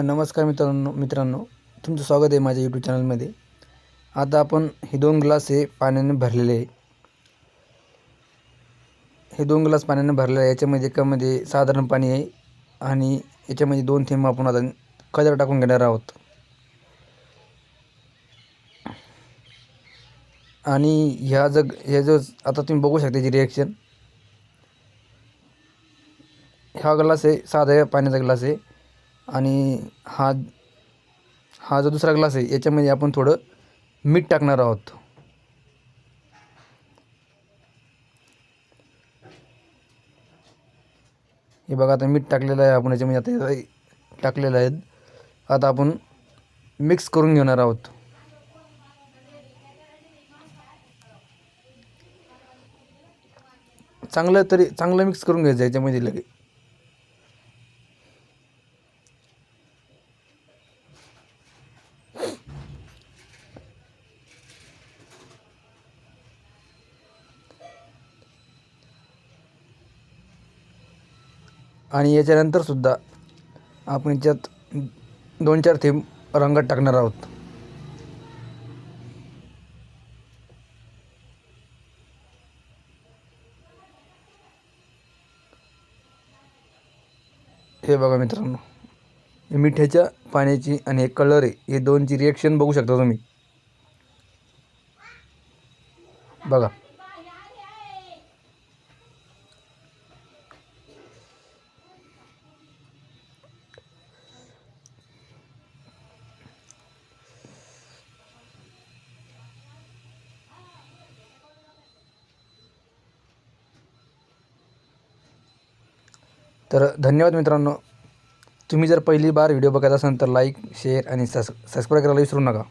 नमस्कार मित्रांनो तुमचं स्वागत आहे माझ्या यूट्यूब चॅनलमध्ये। आता आपण हे 2 ग्लास हे पाण्याने भरलेले आहे। हे 2 ग्लास पाण्याने भरलेले आहे। याच्यामध्ये एकामध्ये साधारण पाणी आहे आणि याच्यामध्ये 2 थेंब आपण आता कलर टाकून घेणार आहोत। आणि हे जो आता तुम्ही बघू शकता जी रिएक्शन, हा ग्लास आहे साधा पाण्याचा ग्लास आहे आणि हा जो दुसरा ग्लास आहे याच्यामध्ये आपण थोडं मीठ टाकणार आहोत। हे बघा आता मीठ टाकलेलं आहे आपण याच्यामध्ये, आता टाकलेलं आहे। आता आपण मिक्स करून घेणार आहोत। चांगलं मिक्स करून घ्यायचं याच्यामध्ये लगे। आणि याच्यानंतर सुद्धा आपण याच्यात 2-4 थेंब रंगात टाकणार आहोत। हे बघा मित्रांनो, हे मिठाच्या पाण्याची आणि हे कलर आहे, हे दोनची रिएक्शन बघू शकता तुम्ही। बघा तर धन्यवाद मित्रांनो। तुम्ही जर पहिली बार व्हिडिओ बघत असाल तर लाईक, शेअर आणि सबस्क्राईब करायला विसरू नका।